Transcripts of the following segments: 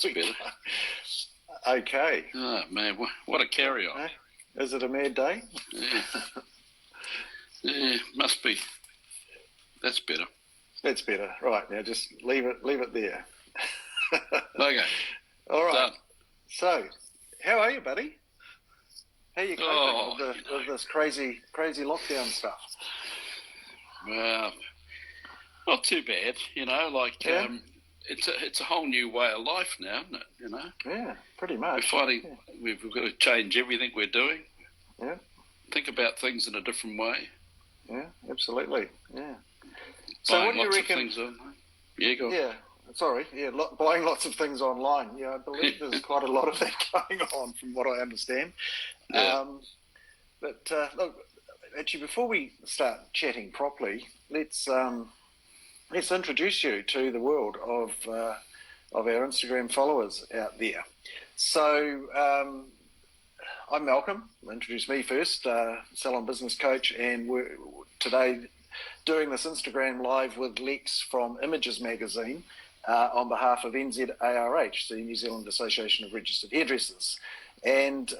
better. Okay. Oh, man, what a carry-on. Is it a mad day? Yeah. Yeah, must be. That's better. That's better. Right, now just leave it there. Okay. All right. Done. So, how are you, buddy? How are you coping with this crazy lockdown stuff? Well, not too bad, it's a whole new way of life now, isn't it, Yeah, pretty much. We're finding we've got to change everything we're doing. Yeah. Think about things in a different way. Yeah, absolutely. Yeah. So what do you reckon? Things online. Yeah, go on. Yeah. Sorry. Yeah, buying lots of things online. Yeah, I believe there's quite a lot of that going on, from what I understand. Yeah. But look, actually, before we start chatting properly, let's introduce you to the world of our Instagram followers out there. So I'm Malcolm. Introduce me first, salon business coach, and we're today doing this Instagram live with Lex from Images Magazine on behalf of NZARH, the New Zealand Association of Registered Hairdressers. And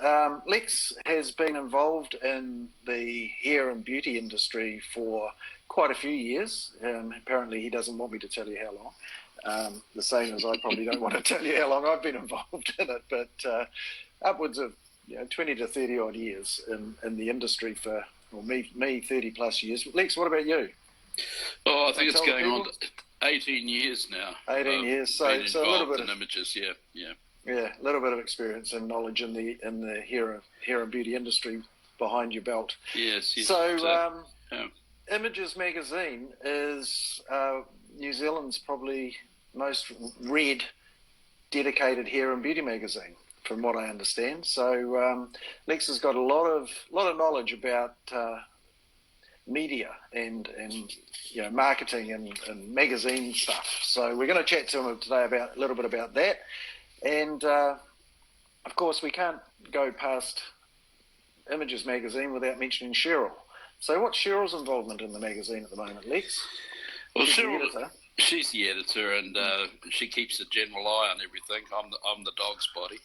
Lex has been involved in the hair and beauty industry for quite a few years. Apparently he doesn't want me to tell you how long. The same as I probably don't want to tell you how long I've been involved in it, but upwards of 20 to 30 odd years in the industry for, well, me 30 plus years. Lex, what about you? Oh, I think it's going on 18 years now. 18 years, so a little bit in images, yeah. Yeah, a little bit of experience and knowledge in the hair and beauty industry behind your belt. Yes. So, Images Magazine is New Zealand's probably most read, dedicated hair and beauty magazine, from what I understand. So Lex has got a lot of knowledge about media and marketing and magazine stuff. So we're going to chat to him today about a little bit about that. And of course, we can't go past Images Magazine without mentioning Sheryl. So what's Sheryl's involvement in the magazine at the moment, Lex? Well, she's the editor, and she keeps a general eye on everything. I'm the dog's body.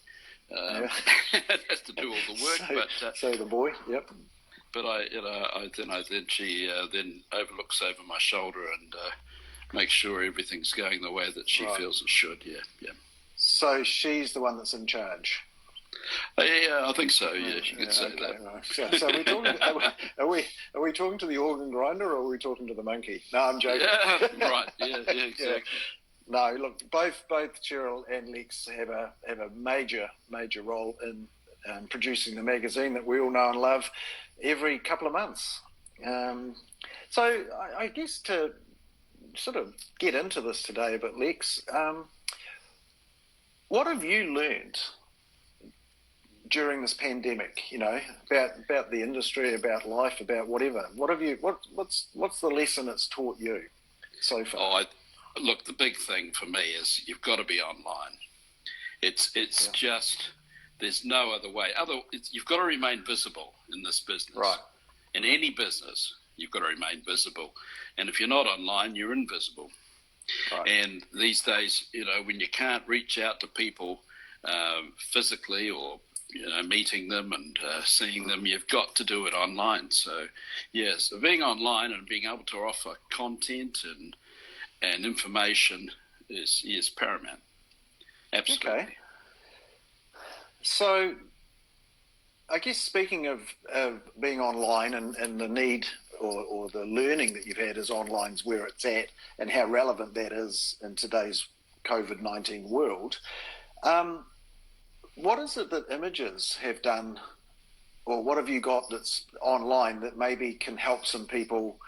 It has to do all the work. So the boy, yep. But then she then overlooks over my shoulder and makes sure everything's going the way that she feels it should. Yeah. So she's the one that's in charge. Yeah, I think so. Yeah, you could say that. Right. So are we talking to the organ grinder, or are we talking to the monkey? No, I'm joking. Yeah, right. Yeah, exactly. Yeah. No, look, both Sheryl and Lex have a major role in producing the magazine that we all know and love every couple of months. So I guess to sort of get into this today a bit, Lex, what have you learned during this pandemic? About the industry, about life, about whatever. What's the lesson it's taught you so far? Look, the big thing for me is you've got to be online. It's just, there's no other way. You've got to remain visible in this business. Right. In any business, you've got to remain visible. And if you're not online, you're invisible. Right. And these days, when you can't reach out to people physically or meeting them and seeing them, you've got to do it online. So, yes, being online and being able to offer content and information is paramount. Absolutely. Okay. So, I guess speaking of being online and the need or the learning that you've had as online's where it's at and how relevant that is in today's COVID-19 world, what is it that Images have done, or what have you got that's online that maybe can help some people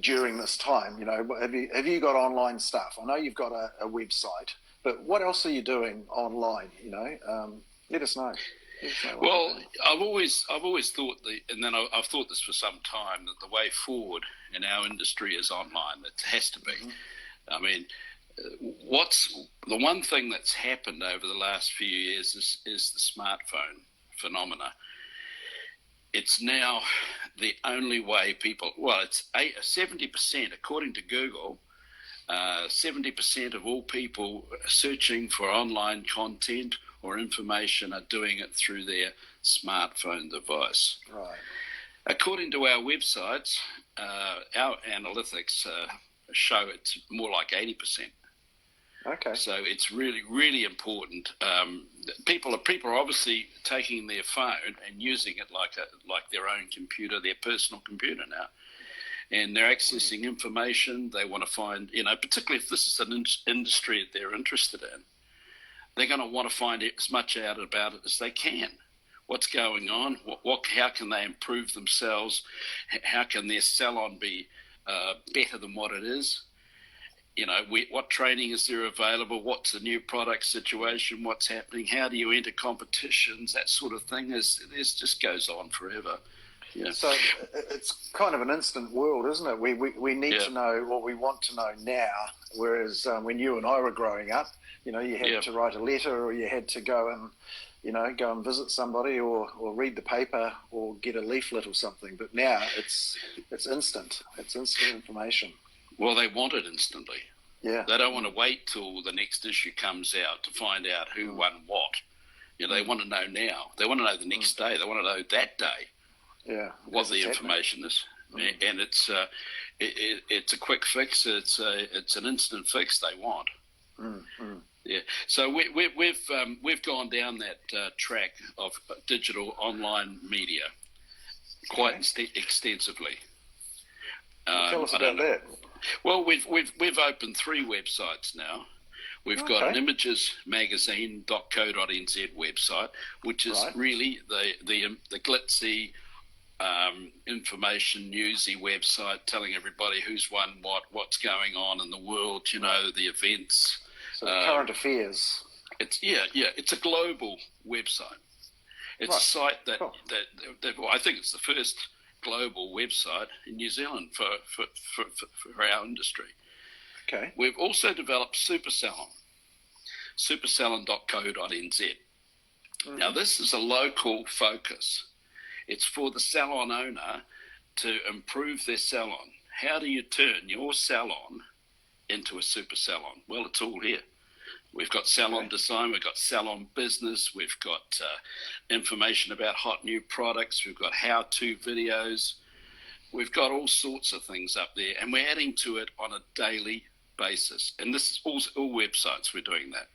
during this time? Have you got online stuff? I know you've got a website, but what else are you doing online? Let us know. Well, I've always thought and then I've thought this for some time, that the way forward in our industry is online. It has to be. Mm-hmm. I mean, what's the one thing that's happened over the last few years is the smartphone phenomena. It's now the only way people. Well, it's 70% according to Google. 70% of all people searching for online content or information are doing it through their smartphone device. Right. According to our websites, our analytics show it's more like 80%. Okay. So it's really, really important. People are obviously taking their phone and using it like their own computer, their personal computer now. And they're accessing information. They want to find, particularly if this is an industry that they're interested in, they're going to want to find as much out about it as they can. What's going on? How can they improve themselves? How can their salon be better than what it is? What training is there available? What's the new product situation? What's happening? How do you enter competitions? That sort of thing. This just goes on forever. Yeah. So it's kind of an instant world, isn't it? We need to know what we want to know now, whereas when you and I were growing up, you had to write a letter, or you had to go and, go and visit somebody, or read the paper, or get a leaflet or something. But now it's instant. It's instant information. Well, they want it instantly. Yeah. They don't want to wait till the next issue comes out to find out who won what. They want to know now. They want to know the next day. They want to know that day. Yeah, what the information is, and it's a quick fix. It's an instant fix they want. Yeah. So we've gone down that track of digital online media quite extensively. Tell us about that. Well, we've opened 3 websites now. We've got an imagesmagazine.co.nz website, which is really the glitzy information newsy website telling everybody who's won what's going on in the world, the events. So current affairs. It's a global website. It's a site that I think it's the first global website in New Zealand for our industry. Okay. We've also developed supersalon.co.nz. Now, this is a local focus. It's for the salon owner to improve their salon. How do you turn your salon into a super salon? Well, it's all here. We've got salon design, we've got salon business, we've got information about hot new products, we've got how-to videos, we've got all sorts of things up there, and we're adding to it on a daily basis. And this is all websites, we're doing that.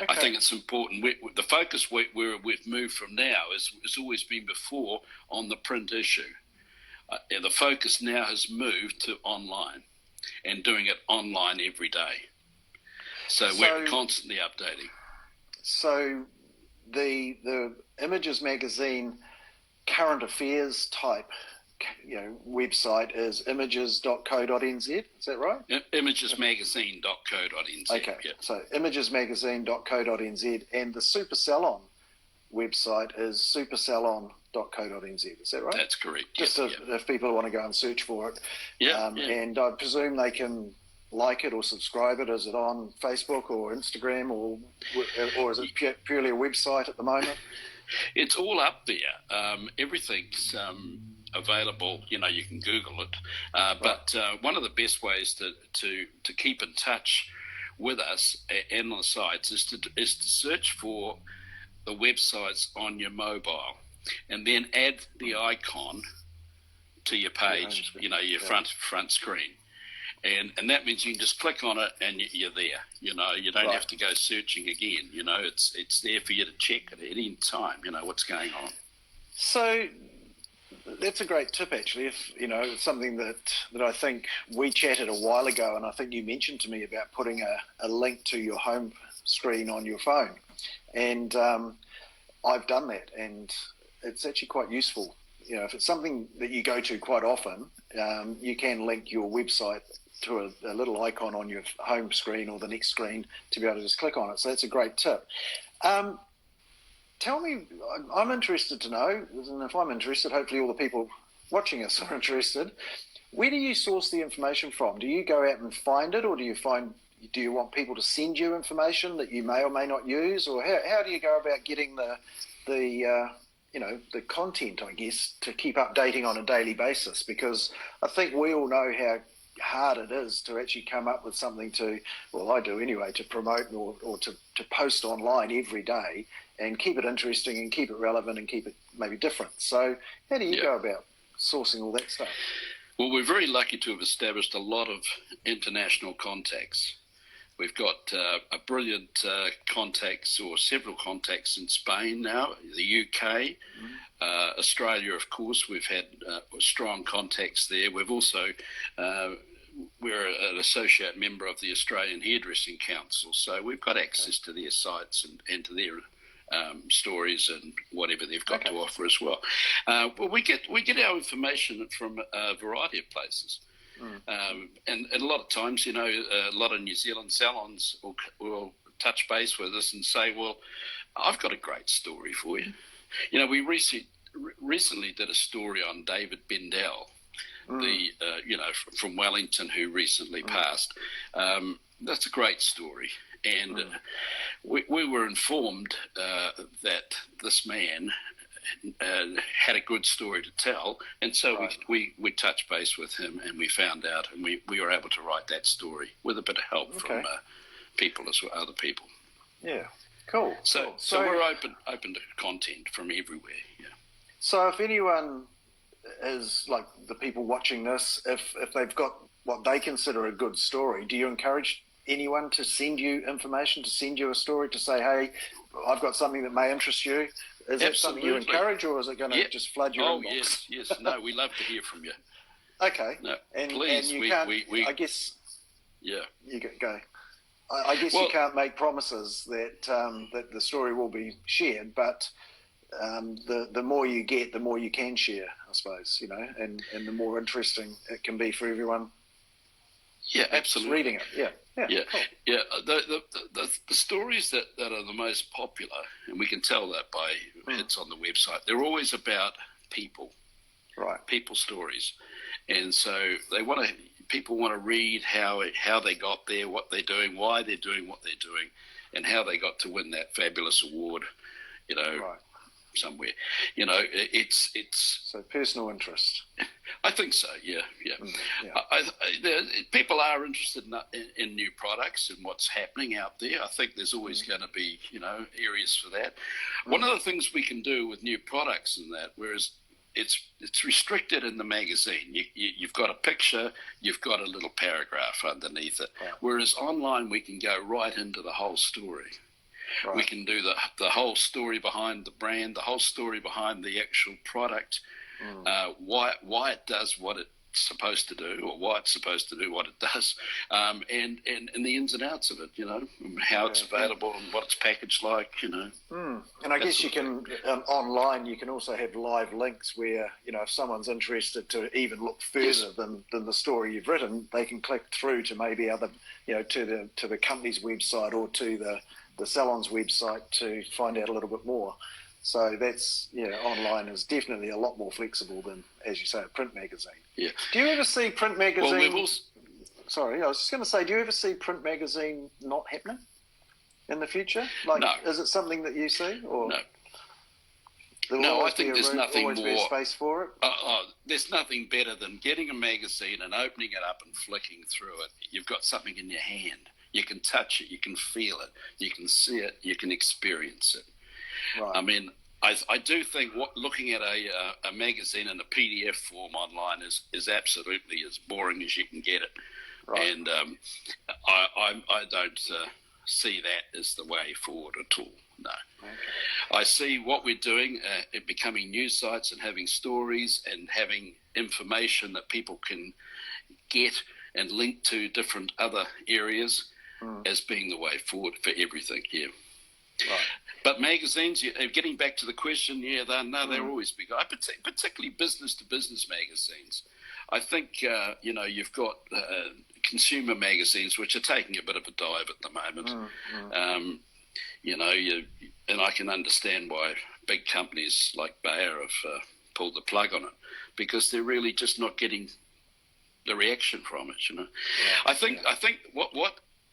Okay. I think it's important. The focus where we've moved from now has always been before on the print issue. The focus now has moved to online and doing it online every day. So we're constantly updating. So the Images Magazine current affairs type website is images.co.nz, is that right? Imagesmagazine.co.nz. Okay, so imagesmagazine.co.nz, and the Super Salon website is supersalon.co.nz, is that right? That's correct. Just if people want to go and search for it. Yeah. And I presume they can like it or subscribe it. Is it on Facebook or Instagram, or is it purely a website at the moment? It's all up there. Everything's available. You can Google it. But one of the best ways to keep in touch with us and on the sites is to search for the websites on your mobile, and then add the icon to your page. Your front screen. And that means you can just click on it and you're there. You don't have to go searching again. It's there for you to check at any time. What's going on. So that's a great tip, actually. If it's something that I think we chatted a while ago, and I think you mentioned to me about putting a link to your home screen on your phone, and I've done that, and it's actually quite useful. If it's something that you go to quite often, you can link your website to a little icon on your home screen or the next screen to be able to just click on it. So that's a great tip. Tell me, I'm interested to know, and if I'm interested, hopefully all the people watching us are interested. Where do you source the information from? Do you go out and find it, or do you want people to send you information that you may or may not use, or how do you go about getting the content, I guess, to keep updating on a daily basis? Because I think we all know hard it is to actually come up with something well, I do anyway, to promote or to post online every day and keep it interesting and keep it relevant and keep it maybe different. So how do you go about sourcing all that stuff? Well, we're very lucky to have established a lot of international contacts. We've got a brilliant contacts, or several contacts, in Spain now, the UK, Australia, of course. We've had strong contacts there. We've also, we're an associate member of the Australian Hairdressing Council, so we've got access to their sites and to their stories and whatever they've got to offer as well. Well, we get our information from a variety of places. And a lot of times, a lot of New Zealand salons will touch base with us and say, well, I've got a great story for you. We recently did a story on David Bendell, from Wellington, who recently passed. That's a great story. And we were informed that this man had a good story to tell, and so we touched base with him, and we found out, and we were able to write that story with a bit of help from people as well, other people. Yeah, cool. So we're open to content from everywhere. Yeah. So if anyone is, like the people watching this, if they've got what they consider a good story, do you encourage anyone to send you information, to send you a story, to say, hey, I've got something that may interest you? Is that something you encourage, or is it going to just flood your inbox? Yes. No, we love to hear from you. Okay. No, and, please. And you can't, I guess. Yeah. You go. I guess you can't make promises that that the story will be shared, but the more you get, the more you can share, I suppose, and the more interesting it can be for everyone. Yeah, absolutely. Reading it, yeah. Cool. Yeah. The stories that are the most popular, and we can tell that by hits on the website, they're always about people, right? People stories, and so people want to read how they got there, what they're doing, why they're doing what they're doing, and how they got to win that fabulous award, right. Somewhere, it's so personal interest. I think so. Yeah. People are interested in new products and what's happening out there. I think there's always going to be areas for that. One of the things we can do with new products and that, whereas it's restricted in the magazine. You've got a picture, you've got a little paragraph underneath it. Right. Whereas online we can go right into the whole story. Right. We can do the whole story behind the brand, the whole story behind the actual product, why it does what it's supposed to do, or why it's supposed to do what it does, and the ins and outs of it, how it's available and what it's packaged like, And I guess you can, online, you can also have live links where, if someone's interested to even look further than the story you've written, they can click through to maybe other, to the company's website or to the salon's website to find out a little bit more. So that's, online is definitely a lot more flexible than, as you say, a print magazine. Yeah. Do you ever see print magazine? Well, Sorry, I was just going to say, do you ever see print magazine not happening in the future? Like, no. Is it something that you see? Or No, I think there's nothing more. Be a space for it. There's nothing better than getting a magazine and opening it up and flicking through it. You've got something in your hand. You can touch it, you can feel it, you can see it, you can experience it. Right. I mean, I do think looking at a magazine in a PDF form online is absolutely as boring as you can get it. Right. And I don't see that as the way forward at all. No. Okay. I see what we're doing, it becoming news sites and having stories and having information that people can get and link to different other areas as being the way forward for everything here. Right. But magazines, getting back to the question, they're always big. Particularly business-to-business magazines. I think, you've got consumer magazines, which are taking a bit of a dive at the moment. And I can understand why big companies like Bayer have pulled the plug on it, because they're really just not getting the reaction from it. Yeah. I think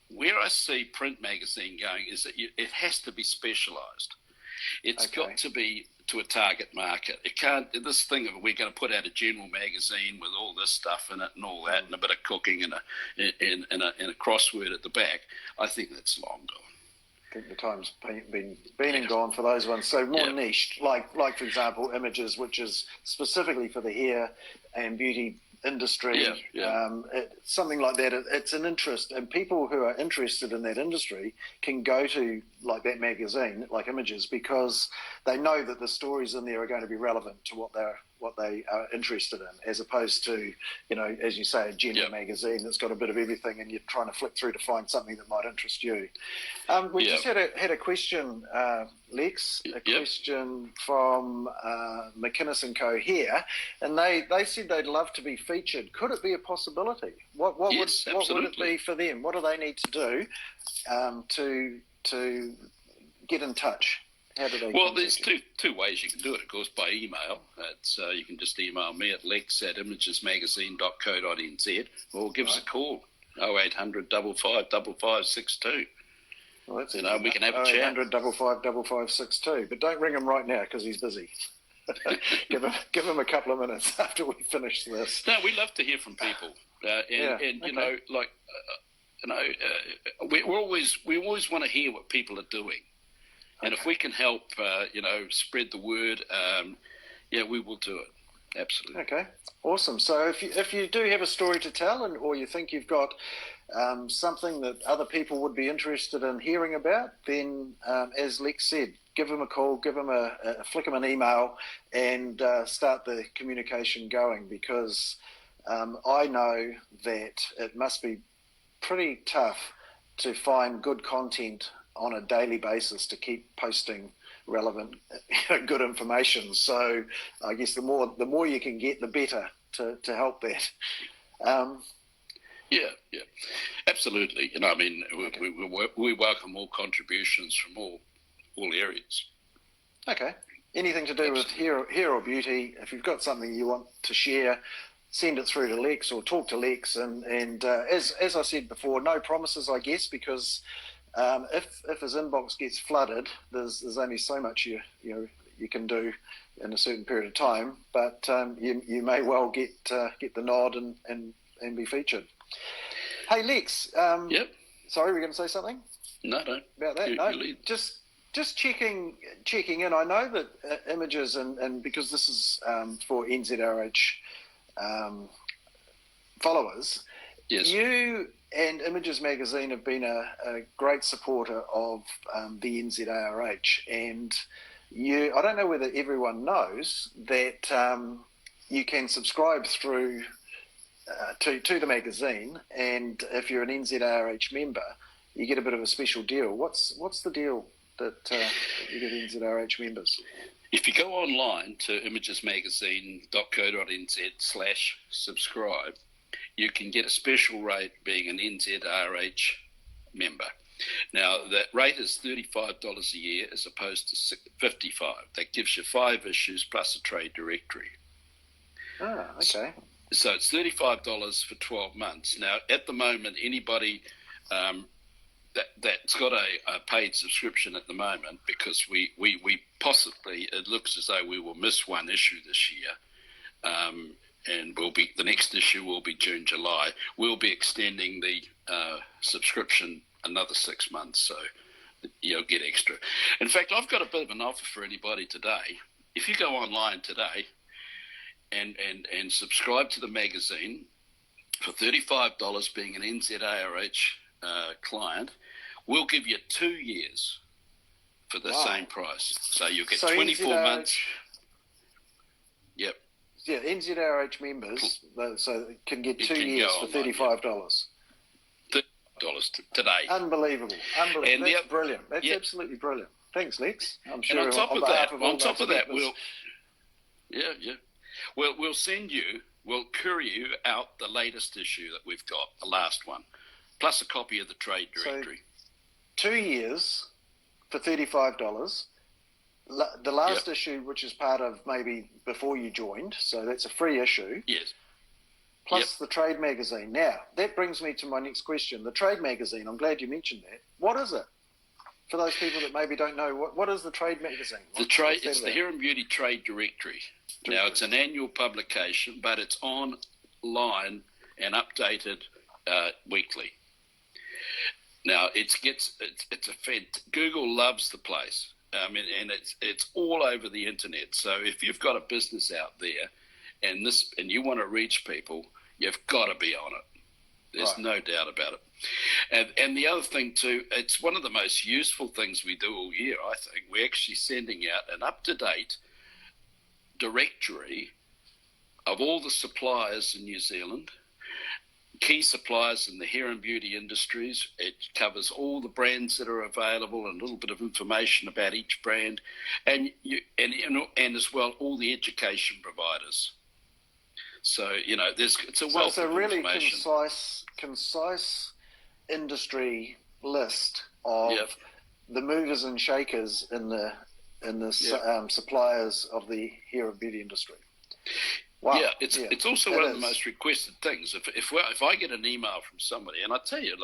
where I see print magazine going is that it has to be specialised. It's got to be to a target market. It can't, this thing of we're going to put out a general magazine with all this stuff in it and all that, and a bit of cooking and a crossword at the back. I think that's long gone. I think the time's been and gone for those ones. So more niched, like for example, Images, which is specifically for the hair and beauty industry. Something like that. It's an interest, and people who are interested in that industry can go to like that magazine, like Images, because they know that the stories in there are going to be relevant to what they are interested in, as opposed to, as you say, a general magazine that's got a bit of everything, and you're trying to flick through to find something that might interest you. We just had a question, Lex, question from McInnes & Co. here, and they said they'd love to be featured. Could it be a possibility? What would it be for them? What do they need to do to get in touch? How do they there's two ways you can do it. Of course, by email. You can just email me at lex@imagesmagazine.co.nz, or give us a call, 0800 55 5562. Well, that's we can have a chat. 0800 55 5562. But don't ring him right now because he's busy. give him a couple of minutes after we finish this. No, we love to hear from people, we always want to hear what people are doing. And if we can help, spread the word, we will do it. Absolutely. Okay, awesome. So if you do have a story to tell, or you think you've got something that other people would be interested in hearing about, then as Lex said, give them a call, flick them an email, and start the communication going. Because I know that it must be pretty tough to find good content on a daily basis to keep posting relevant, good information. So I guess the more you can get, the better to help that. Absolutely. We welcome all contributions from all areas. Okay. Anything to do with hair or beauty, if you've got something you want to share, send it through to Lex or talk to Lex. And as I said before, no promises, I guess, because if his inbox gets flooded, there's only so much you can do in a certain period of time. But you may well get the nod and be featured. Hey, Lex. Sorry, were you going to say something? No. About that? No. Just checking in. I know that Images, and because this is for NZARH followers, yes. You and Images Magazine have been a great supporter of the NZARH, and I don't know whether everyone knows that you can subscribe through to the magazine, and if you're an NZARH member, you get a bit of a special deal. What's the deal that you give NZARH members? If you go online to imagesmagazine.co.nz/subscribe, you can get a special rate being an NZARH member. Now, that rate is $35 a year as opposed to $55. That gives you 5 issues plus a trade directory. Ah, okay. So it's $35 for 12 months. Now, at the moment, anybody that's got a paid subscription at the moment, because we possibly, it looks as though we will miss one issue this year, and the next issue will be June, July. We'll be extending the subscription another 6 months, so you'll get extra. In fact, I've got a bit of an offer for anybody today. If you go online today and subscribe to the magazine for $35, being an NZARH client, we'll give you 2 years for the same price. So you'll get 24 months. Yep. Yeah, NZARH members so can get 2 years for $35. $30 today. Unbelievable. And that's brilliant. That's absolutely brilliant. Thanks, Lex. I'm sure. And on top of that, we'll send you, we'll courier you out the latest issue that we've got, the last one, plus a copy of the trade directory. So 2 years for $35. The last issue, which is part of maybe before you joined, so that's a free issue. Yes. Plus the trade magazine. Now, that brings me to my next question. The trade magazine, I'm glad you mentioned that. What is it? for those people that maybe don't know, what is the trade magazine? It's the Hair and Beauty Trade Directory. Now, it's an annual publication, but it's online and updated weekly. Now, Google loves the place. I mean, and it's all over the internet. So if you've got a business out there and you want to reach people, you've got to be on it. There's no doubt about it. And the other thing too, it's one of the most useful things we do all year, I think. We're actually sending out an up-to-date directory of all the suppliers in New Zealand, key suppliers in the hair and beauty industries. It covers all the brands that are available and a little bit of information about each brand, and as well all the education providers. So it's a wealth of really information. concise industry list of the movers and shakers in the suppliers of the hair and beauty industry. Wow. Yeah, it's also one of the most requested things. If I get an email from somebody, and I tell you,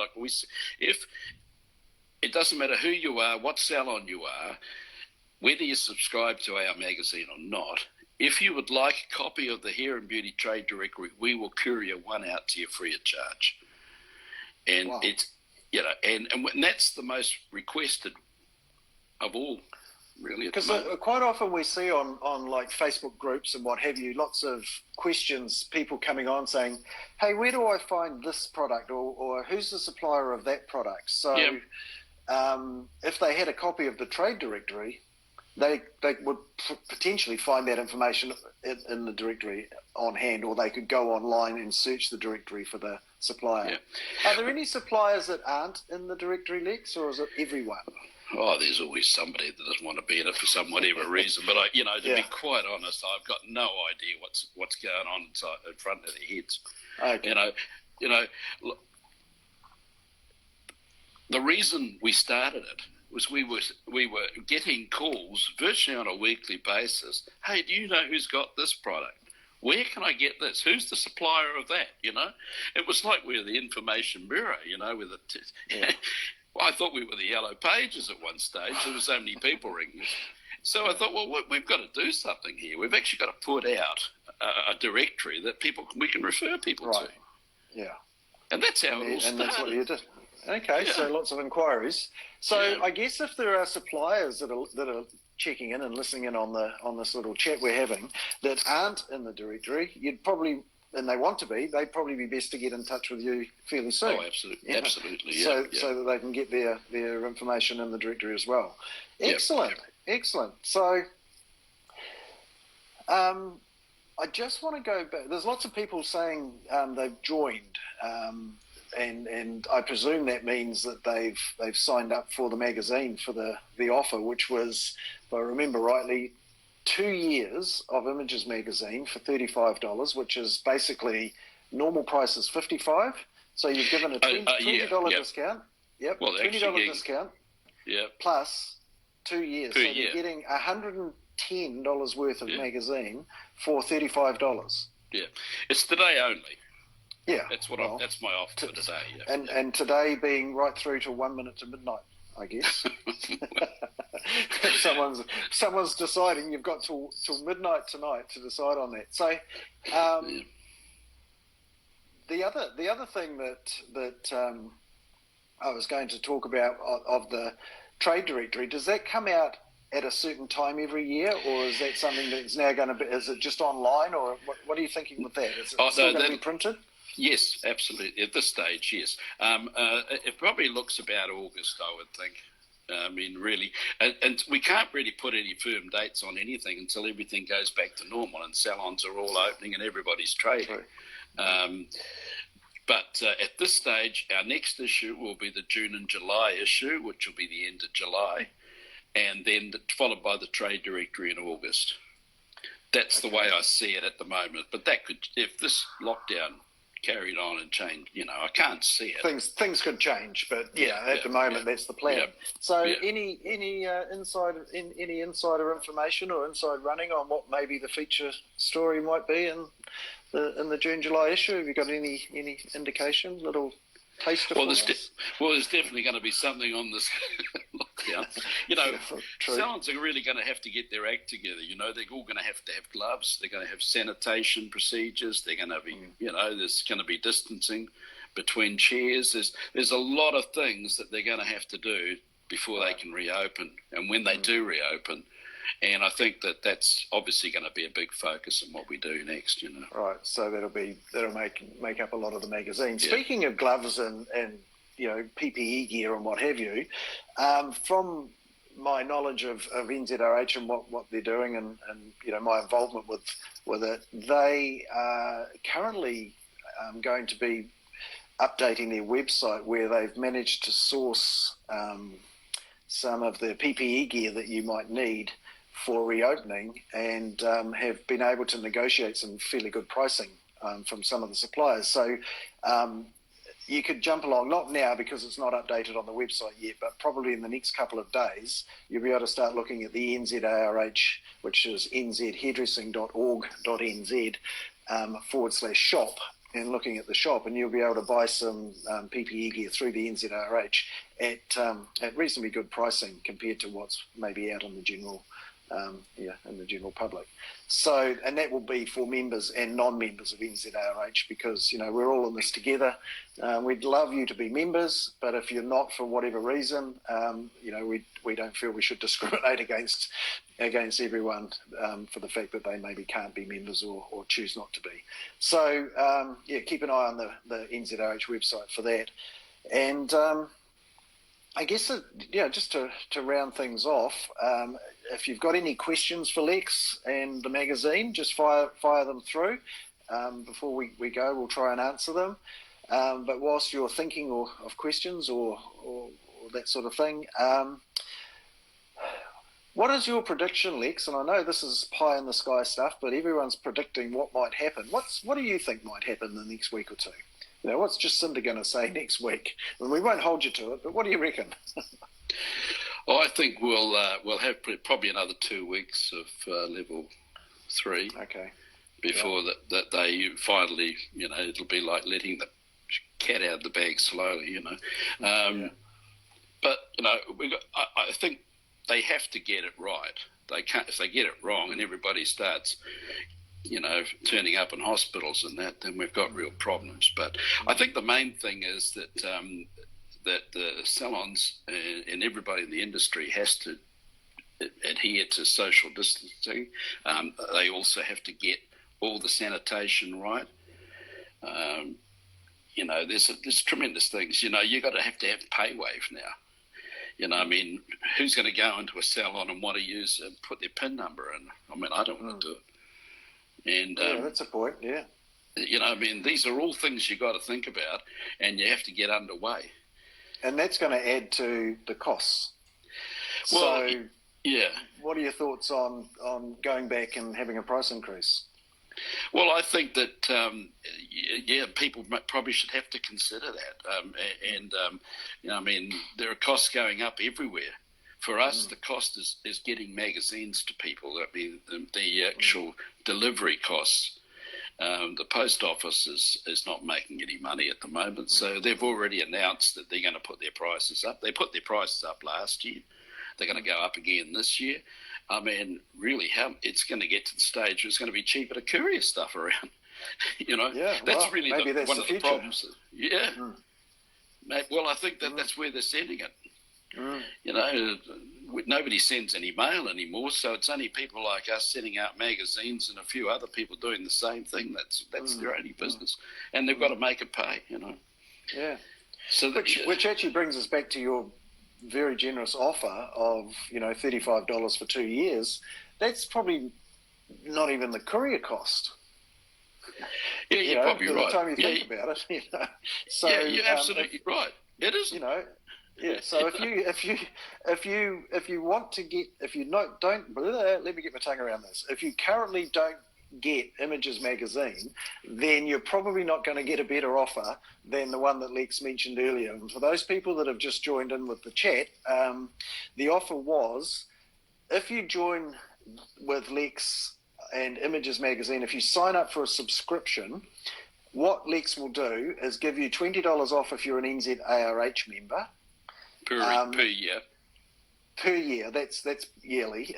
if it doesn't matter who you are, what salon you are, whether you subscribe to our magazine or not, if you would like a copy of the Hair and Beauty Trade Directory, we will courier one out to you free of charge. And it's and that's the most requested of all. Really, because quite often we see on like Facebook groups and what have you, lots of questions, people coming on saying, hey, where do I find this product, or who's the supplier of that product? So if they had a copy of the trade directory, they would potentially find that information in the directory on hand, or they could go online and search the directory for the supplier. Are there any suppliers that aren't in the directory, Lex, or is it everyone? Oh, there's always somebody that doesn't want to be in it for whatever reason. But to be quite honest, I've got no idea what's going on in front of their heads. Okay. The reason we started it was we were getting calls virtually on a weekly basis. Hey, do you know who's got this product? Where can I get this? Who's the supplier of that? It was like we were the information bureau. With it. Well, I thought we were the Yellow Pages at one stage. There was so many people ringing us. So I thought, well, we've got to do something here. We've actually got to put out a directory that we can refer people to. Yeah. And that's how it all started. And that's what you did. Okay, so lots of inquiries. So I guess if there are suppliers that are checking in and listening in on this little chat we're having that aren't in the directory, you'd probably, and they want to be, they'd probably be best to get in touch with you fairly soon. Oh, absolutely, absolutely, So that they can get their information in the directory as well. Excellent, excellent. So I just want to go back. There's lots of people saying they've joined, and I presume that means that they've signed up for the magazine for the offer, which was, if I remember rightly, 2 years of Images magazine for $35, which is basically normal price is $55. So you've given a $20 discount. Yep, well, $20 discount. Yeah. Plus 2 years. So you're getting $110 worth of magazine for $35. Yeah, it's today only. Yeah, that's that's my offer for today. Yeah. And today being right through to 1 minute to midnight, I guess. someone's deciding you've got till midnight tonight to decide on that. So the other thing that I was going to talk about of the trade directory, does that come out at a certain time every year, or is that something that's now going to be? Is it just online, or what are you thinking with that? Is it still going to be printed? Yes, absolutely. At this stage, yes. It probably looks about August, I would think. I mean, really, and we can't really put any firm dates on anything until everything goes back to normal and salons are all opening and everybody's trading. But at this stage, our next issue will be the June and July issue, which will be the end of July, and then followed by the trade directory in August. That's the way I see it at the moment. But that could, if this lockdown carried on and changed, I can't see it. Things could change, but at the moment that's the plan. So any insider information or inside running on what maybe the feature story might be in the June-July issue? Have you got any indication, little taster? There's definitely going to be something on this lockdown. True. Salons are really going to have to get their act together. They're all going to have gloves. They're going to have sanitation procedures. They're going to be, there's going to be distancing between chairs. There's a lot of things that they're going to have to do before they can reopen, and when they do reopen. And I think that's obviously going to be a big focus in what we do next. Right. So that'll make up a lot of the magazine. Yeah. Speaking of gloves and PPE gear and what have you, from my knowledge of NZARH and what they're doing and my involvement with it, they are currently going to be updating their website where they've managed to source some of the PPE gear that you might need for reopening, and have been able to negotiate some fairly good pricing from some of the suppliers. So you could jump along, not now because it's not updated on the website yet, but probably in the next couple of days, you'll be able to start looking at the NZARH, which is nzhairdressing.org.nz /shop, and looking at the shop, and you'll be able to buy some PPE gear through the NZARH at reasonably good pricing compared to what's maybe out on the general in the general public. So, and that will be for members and non-members of NZARH, because we're all in this together. We'd love you to be members, but if you're not for whatever reason, we don't feel we should discriminate against everyone for the fact that they maybe can't be members or choose not to be. So keep an eye on the NZARH website for that. And I guess just to round things off, if you've got any questions for Lex and the magazine, just fire them through. Before we go, we'll try and answer them. But whilst you're thinking of questions or that sort of thing, what is your prediction, Lex? And I know this is pie in the sky stuff, but everyone's predicting what might happen. What do you think might happen in the next week or two? What's Jacinda going to say next week? And we won't hold you to it, but what do you reckon? Well, I think we'll have probably another 2 weeks of level 3. Okay. Before that they finally, it'll be like letting the cat out of the bag slowly, But I think they have to get it right. They can't. If they get it wrong and everybody starts, turning up in hospitals and that, then we've got real problems. But I think the main thing is that the salons and everybody in the industry has to adhere to social distancing. They also have to get all the sanitation right. There's tremendous things. You got to have pay wave now. Who's going to go into a salon and want to use and put their PIN number in? I don't want to do it. And that's a point. Yeah. These are all things you got to think about, and you have to get underway. And that's going to add to the costs. Well, so, yeah. What are your thoughts on going back and having a price increase? Well, I think that, people probably should have to consider that. There are costs going up everywhere. For us, the cost is getting magazines to people. The actual delivery costs. The post office is not making any money at the moment, so they've already announced that they're going to put their prices up. They put their prices up last year. They're going to go up again this year. Really, how it's going to get to the stage where it's going to be cheaper to courier stuff around. That's really one of the problems. Yeah. Well, I think that's where they're sending it. Nobody sends any mail anymore, so it's only people like us sending out magazines and a few other people doing the same thing. That's their only business, and they've got to make it pay. Yeah. So which actually brings us back to your very generous offer of $35 for 2 years. That's probably not even the courier cost. Yeah, you're probably right. By the time you think about it, So you're absolutely right. It is. Yeah. So if you want to get, let me get my tongue around this. If you currently don't get Images magazine, then you're probably not going to get a better offer than the one that Lex mentioned earlier. And for those people that have just joined in with the chat, the offer was, if you join with Lex and Images magazine, if you sign up for a subscription, what Lex will do is give you $20 off if you're an NZARH member. Per year. per year. That's yearly.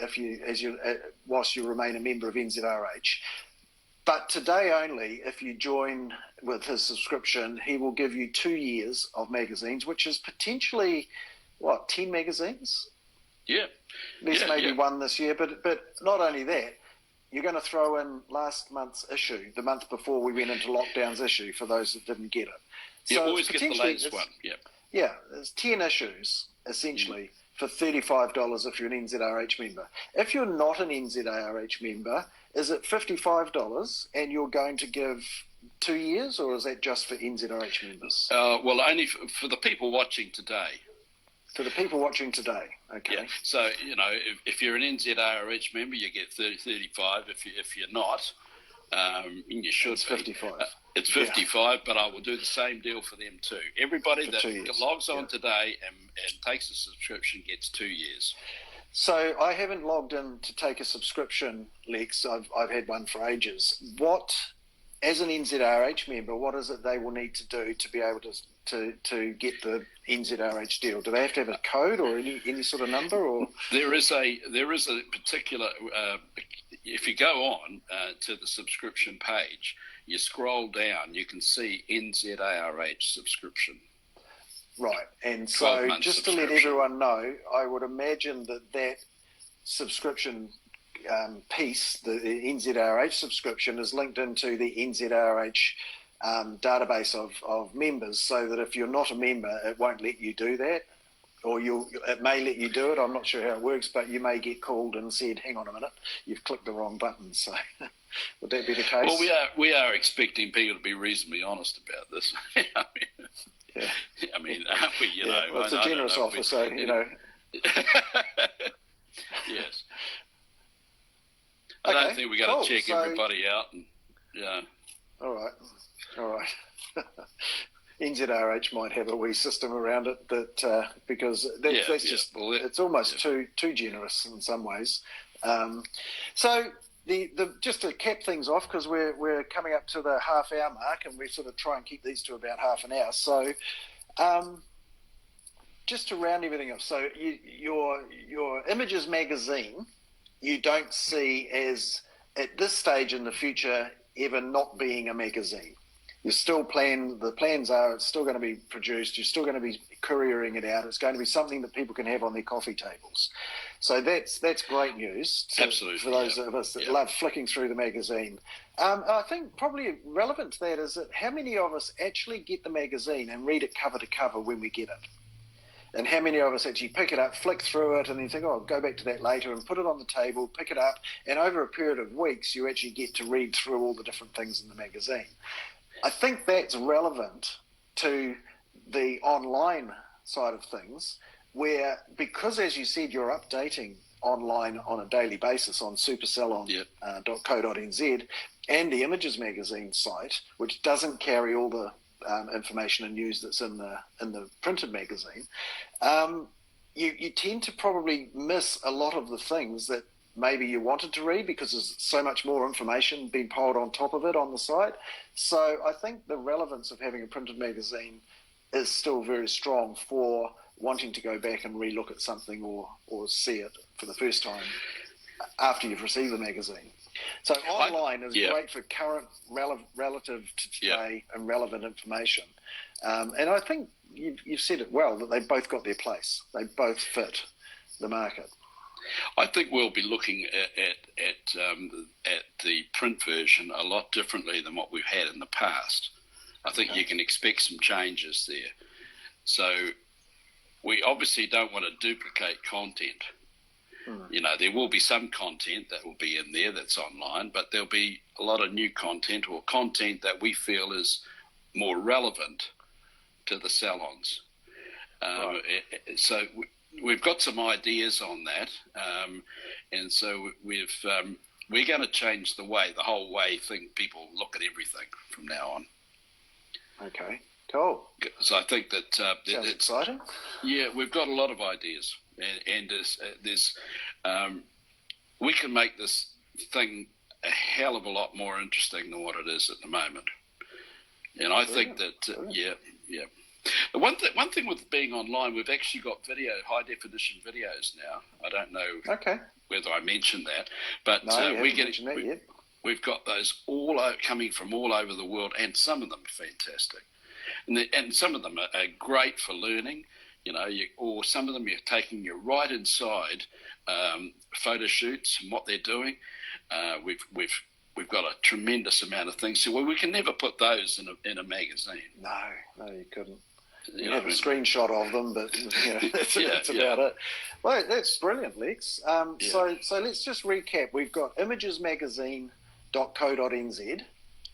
Whilst you remain a member of NZRH. But today only, if you join with his subscription, he will give you 2 years of magazines, which is potentially 10 magazines. Yeah. There's maybe one this year, but not only that, you're going to throw in last month's issue, the month before we went into lockdown's issue, for those that didn't get it. So always get the latest one. Yeah, there's 10 issues, essentially, for $35 if you're an NZRH member. If you're not an NZRH member, is it $55 and you're going to give 2 years, or is that just for NZRH members? Well, only for the people watching today. For the people watching today, okay. Yeah. So, if you're an NZARH member, you get $35. If you're not, you should it's $55. It's $55, but I will do the same deal for them too. Everybody that logs on today and takes a subscription gets 2 years. So I haven't logged in to take a subscription, Lex. I've had one for ages. As an NZRH member, what is it they will need to do to be able to get the NZRH deal? Do they have to have a code or any sort of number? Or there is a particular. If you go on to the subscription page, you scroll down, you can see NZARH subscription. Right, and so just to let everyone know, I would imagine that subscription piece, the NZRH subscription, is linked into the NZRH database of members, so that if you're not a member, it won't let you do that, or it may let you do it. I'm not sure how it works, but you may get called and said, "Hang on a minute, you've clicked the wrong button." So, would that be the case? Well, we are expecting people to be reasonably honest about this. I mean, aren't we? Well, it's a generous offer, so Yes. I don't think we got to check everybody out. All right. NZRH might have a wee system around it because that's just it's almost too generous in some ways. So just to cap things off, because we're coming up to the half-hour mark, and we sort of try and keep these to about half an hour. So just to round everything up, so your Images magazine, you don't see as, at this stage in the future, ever not being a magazine. You're still the plans are it's still going to be produced, you're still going to be couriering it out, it's going to be something that people can have on their coffee tables. So that's great news for those of us that love flicking through the magazine. I think probably relevant to that is that how many of us actually get the magazine and read it cover to cover when we get it? And how many of us actually pick it up, flick through it, and then think, I'll go back to that later, and put it on the table, pick it up, and over a period of weeks, you actually get to read through all the different things in the magazine. I think that's relevant to the online side of things, where, because as you said, you're updating online on a daily basis on supersalon.co.nz and the Images magazine site, which doesn't carry all the information and news that's in the printed magazine, you tend to probably miss a lot of the things that maybe you wanted to read, because there's so much more information being piled on top of it on the site. So I think the relevance of having a printed magazine is still very strong for wanting to go back and relook at something or see it for the first time after you've received the magazine. So online is great for current, relative to today and relevant information. And I think you've said it well, that they've both got their place. They both fit the market. I think we'll be looking at the print version a lot differently than what we've had in the past. I think you can expect some changes there. So we obviously don't want to duplicate content. There will be some content that will be in there that's online, but there'll be a lot of new content, or content that we feel is more relevant to the salons. So we've got some ideas on that, and so we're going to change the whole way people look at everything from now on. Okay, cool. So I think that sounds exciting. Yeah, we've got a lot of ideas, and we can make this thing a hell of a lot more interesting than what it is at the moment. And I think that The one thing with being online, we've actually got high definition videos now. I don't know whether I mentioned that, but no, we've got those coming from all over the world, and some of them are fantastic, and some of them are great for learning. Or some of them you're taking you right inside photo shoots and what they're doing. We've got a tremendous amount of things. So we can never put those in a magazine. No, you couldn't. You have a screenshot of them, but that's about it. Well, that's brilliant, Lex. So let's just recap. We've got imagesmagazine.co.nz,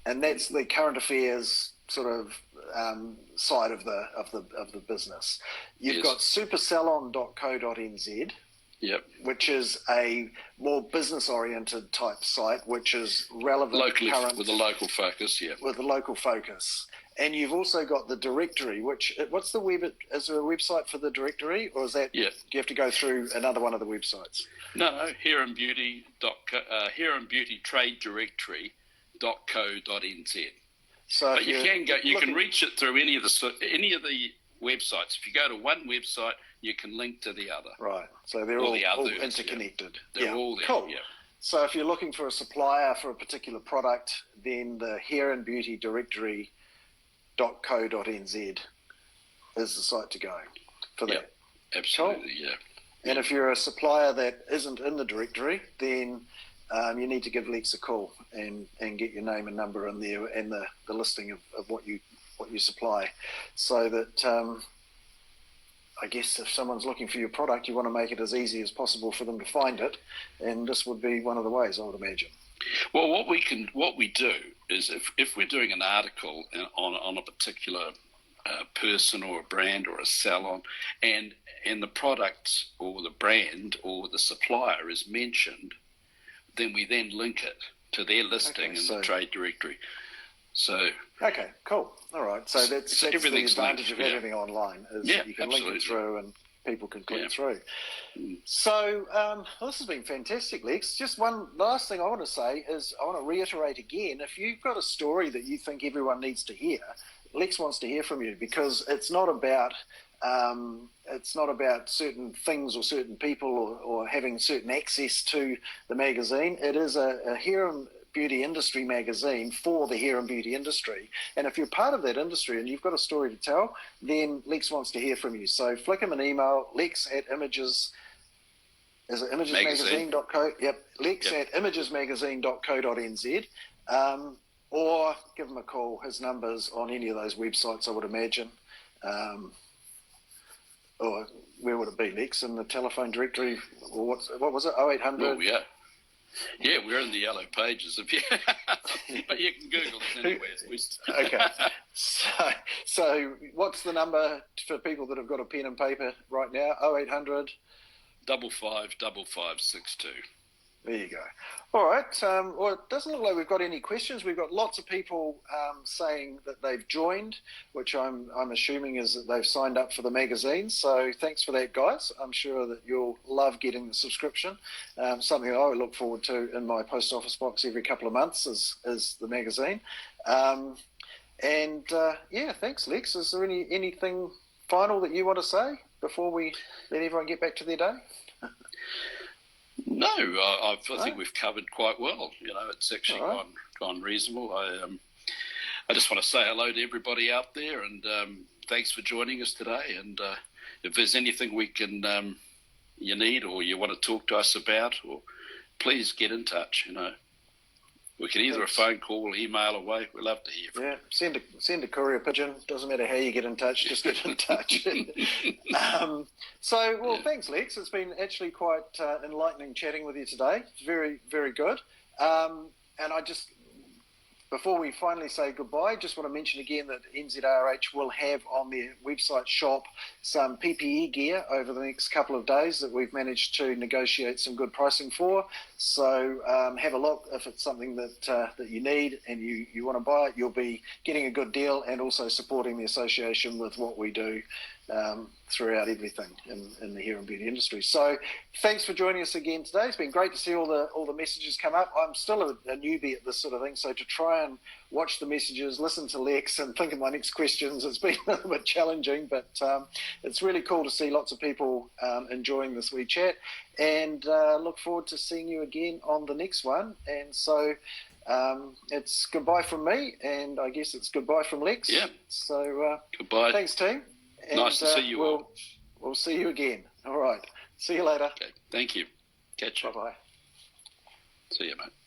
and that's the current affairs sort of side of the business. You've got supersalon.co.nz. Yep. Which is a more business-oriented type site, which is relevant, current, with a local focus. Yeah. With a local focus, and you've also got the directory. What's the web? Is there a website for the directory, or is that? Yeah. Do you have to go through another one of the websites? No. hairandbeauty.co.nz. So, but you can reach it through any of the websites. If you go to one website, you can link to the other. Right. So they're all interconnected. They're all there. Cool. Yeah. So if you're looking for a supplier for a particular product, then the Hair and Beauty Directory.co.nz is the site to go for that. Absolutely. Cool. Yeah. And if you're a supplier that isn't in the directory, then you need to give Lex a call and get your name and number in there and the listing of what you supply, so that I guess if someone's looking for your product, you want to make it as easy as possible for them to find it, and this would be one of the ways, I would imagine. Well, what we do is if we're doing an article on a particular person or a brand or a salon, and the product or the brand or the supplier is mentioned, then we link it to their listing in the trade directory. So okay, cool. All right. So that's the advantage of everything online is you can link it through and people can click through. So this has been fantastic, Lex. Just one last thing I want to say is I want to reiterate again, if you've got a story that you think everyone needs to hear, Lex wants to hear from you, because it's not about certain things or certain people or having certain access to the magazine. It is a hair and beauty industry magazine for the hair and beauty industry. And if you're part of that industry and you've got a story to tell, then Lex wants to hear from you. So flick him an email, lex@images... Is it imagesmagazine.co? Yep, lex@imagesmagazine.co.nz. Or give him a call. His number's on any of those websites, I would imagine. Or where would it be, Lex? In the telephone directory? Or what was it? 0800? Oh, yeah. Yeah, we're in the yellow pages. But you can Google us anywhere. Okay. So what's the number for people that have got a pen and paper right now? 0800? 555562. There you go. All right. Well, it doesn't look like we've got any questions. We've got lots of people saying that they've joined, which I'm assuming is that they've signed up for the magazine. So thanks for that, guys. I'm sure that you'll love getting the subscription. Something that I look forward to in my post office box every couple of months is the magazine. Thanks, Lex. Is there anything final that you want to say before we let everyone get back to their day? No, I think we've covered quite well. It's actually gone reasonable. I just want to say hello to everybody out there, and thanks for joining us today. And if there's anything we can you need or you want to talk to us about, or please get in touch. We can either a phone call, email away. We'd love to hear from you. Send a courier pigeon. Doesn't matter how you get in touch, just get in touch. Thanks, Lex. It's been actually quite enlightening chatting with you today. It's very, very good. And I just, before we finally say goodbye, just want to mention again that NZARH will have on their website shop some PPE gear over the next couple of days that we've managed to negotiate some good pricing for. So have a look. If it's something that you need and you want to buy it, you'll be getting a good deal and also supporting the association with what we do throughout everything in the hair and beauty industry. So thanks for joining us again today. It's been great to see all the messages come up. I'm still a newbie at this sort of thing, so to try and watch the messages, listen to Lex and think of my next questions, it's been a little bit challenging, but it's really cool to see lots of people enjoying this wee chat, and look forward to seeing you again on the next one. And so it's goodbye from me, and I guess it's goodbye from Lex. Yeah. So goodbye. Thanks, team. And, nice to see you all. We'll see you again. All right. See you later. Okay. Thank you. Catch you. Bye-bye. See you, mate.